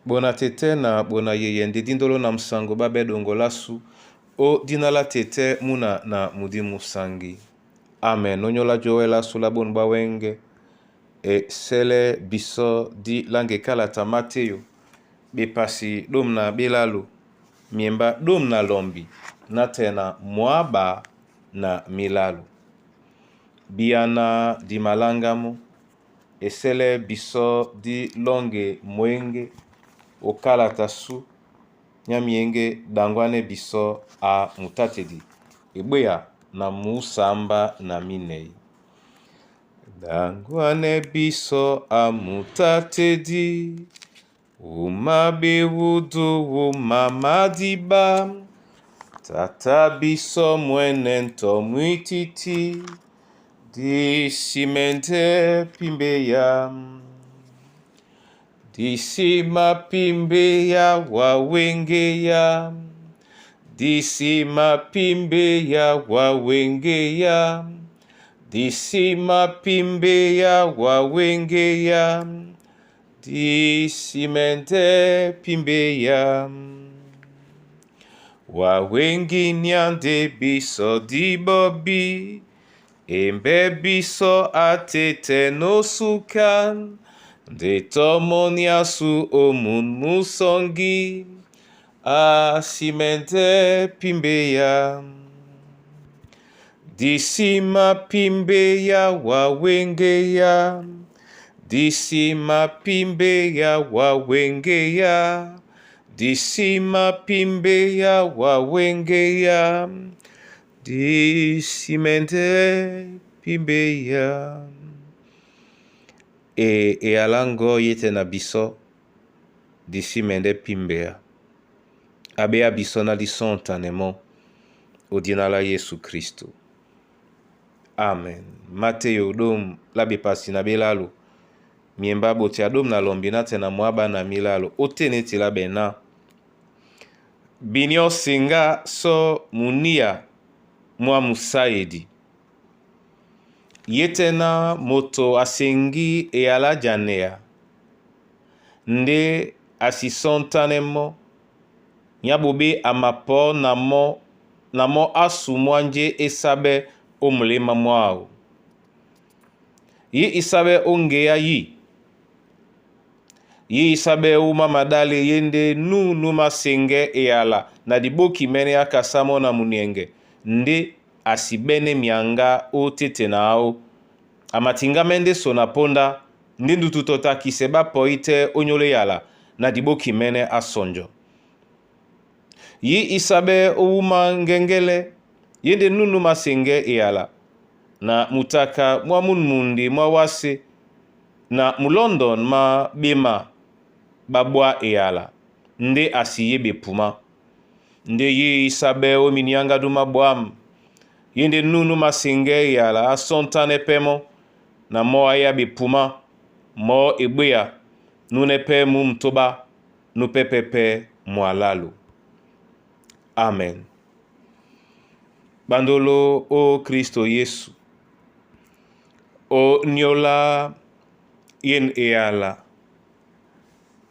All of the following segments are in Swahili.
Bona tete na bona yeye ndi dindolo na msango babe dongo lasu o dinala tete muna na mudimu sangi. Amen. Onyola jowe lasu la bon bawenge e sele biso di lange kalata Mateo bepasi dom na belalu miemba dom na lombi na tena mwaba na milalu. Biana di malangamo e sele biso di longe mwenge o kalata su nyamienge dangwane biso a mutatedi ebea na musamba na minei. Dangwane biso a mutatedi umabe wudu umamadiba tata biso mwenento mwititi di simente pimbeya disima pimbeya wawengeya disima pimbeya wawengeya disima pimbeya wawengeya disimente pimbeya wawengi nyande biso dibobi embe biso atete no sukan de tomoniasu omun musongi a simente pimbeya disima pimbeya wawengeya disima pimbeya wawengeya disima pimbeya wawengeya disimente pimbeya e alango yete na biso disimende pimbeya abea biso na lisontanemo odinala Yesu Kristo. Amen. Mateo dom labe pasi na belalo miemba boti adom na lombi na tena mwaba na milalo oteneti labe na binyo singa so munia mwa musaedi yetena moto asengi e ala janea nde asisontanemo nyabobe amapo namo asu mwanje esabe omulema mwao yi isabe ongeya yi isabe uma madale yende numa senge e ala na diboki mene akasamo na munienge nde asibene mianga o tete nao amatinga mende sona ponda nde ndututota kiseba poite onyole yala na diboki mene asonjo yi isabe uma ngengele yende nunu masenge eyala na mutaka mwa munmundi mwa wase na mulondon ma bema babwa eyala nde asiye bepuma nde yi isabe o minianga duma bwam yende nunu masenge eyala asontane pemo na mo aya bepuma mo egbeya nune pe mu mtoba nu pepepe mwalalu. Amen. Bandolo o Kristo Yesu o nyola yen eyala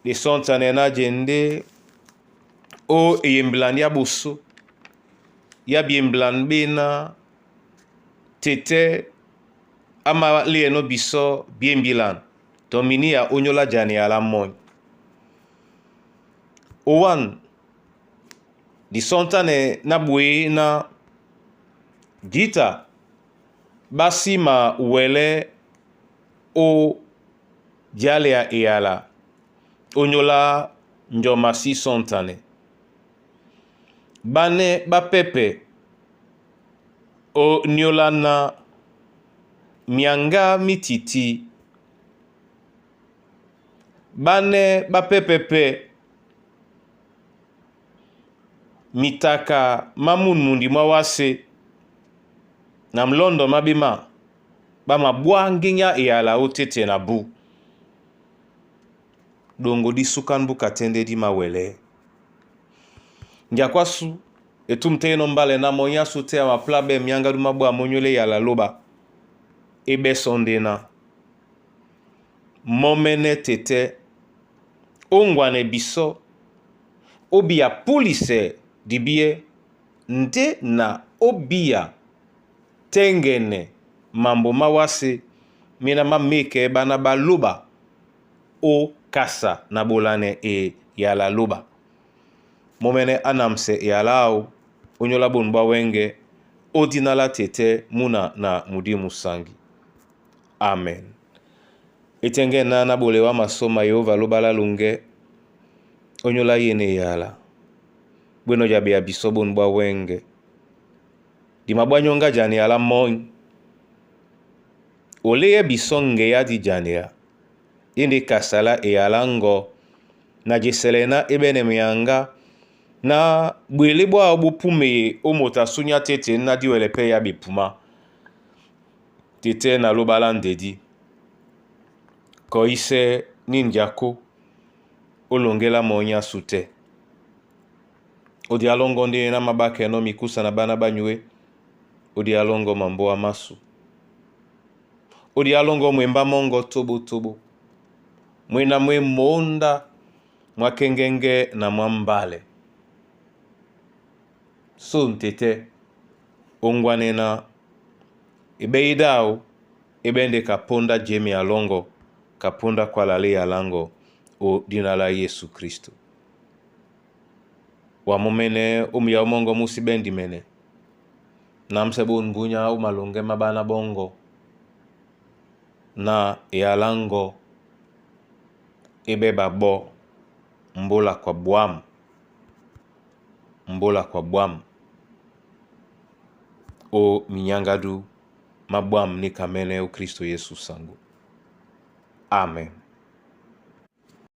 de sontane na jende o eyemblan ya busu ya biemblan bena tete ama lieno biso biembilan tomini ya onyola jani ala moy owan di sontane na bwe na gita basi ma wele o jalea eyala onyola njoma si sontane bane bapepe o nyola na mianga mititi bane bapepepe mitaka mamunmundi mwawase na mlondo mabima bama bwanginya eyala otete na bu dongo di sukanbu katende di mawele njakwasu etumteno mbale na monya sute ama plabe mianga duma bwa monyole yala loba ebe sondena momene tete ongwane biso obia pulise dibie nde na obia tengene mambo mawasi mina mamike bana baluba o kasa na bolane e yala luba momene anamse yalau onyola bonba wenge odinala tete muna na mudimu sangi. Amen. Itenge na bolewa masoma Yehova lobala lunge onyola yene yala bweno jabe abisobo nbwa wenge di mabwanyonga jani ala moin oleye bisonge ya di jani ya indi kasala e alango na jiselena ebene mianga na bwelebwa obupume omota sunya tete na diwelepe ya bipuma tete na lobala ndedi ko ise ninjako olongela monya sute odi alongo ndi na mabake no mikusa na bana banywe odi alongo mambo amasu odi alongo mwemba mongo tobo tobo mwena mwe monda mwakengenge na mwambale so ntete ongwane na ibeidao ibende kaponda jemi alongo kaponda kwa lale alango o dinala Yesu Kristo wa momene umya umongo musi bendi mene namsebo ngunya umalonge mabana bongo na yalango ibeba bo mbola kwa bwam o minyangadu mabwam ni kamene o Kristo Yesu sangu. Amen.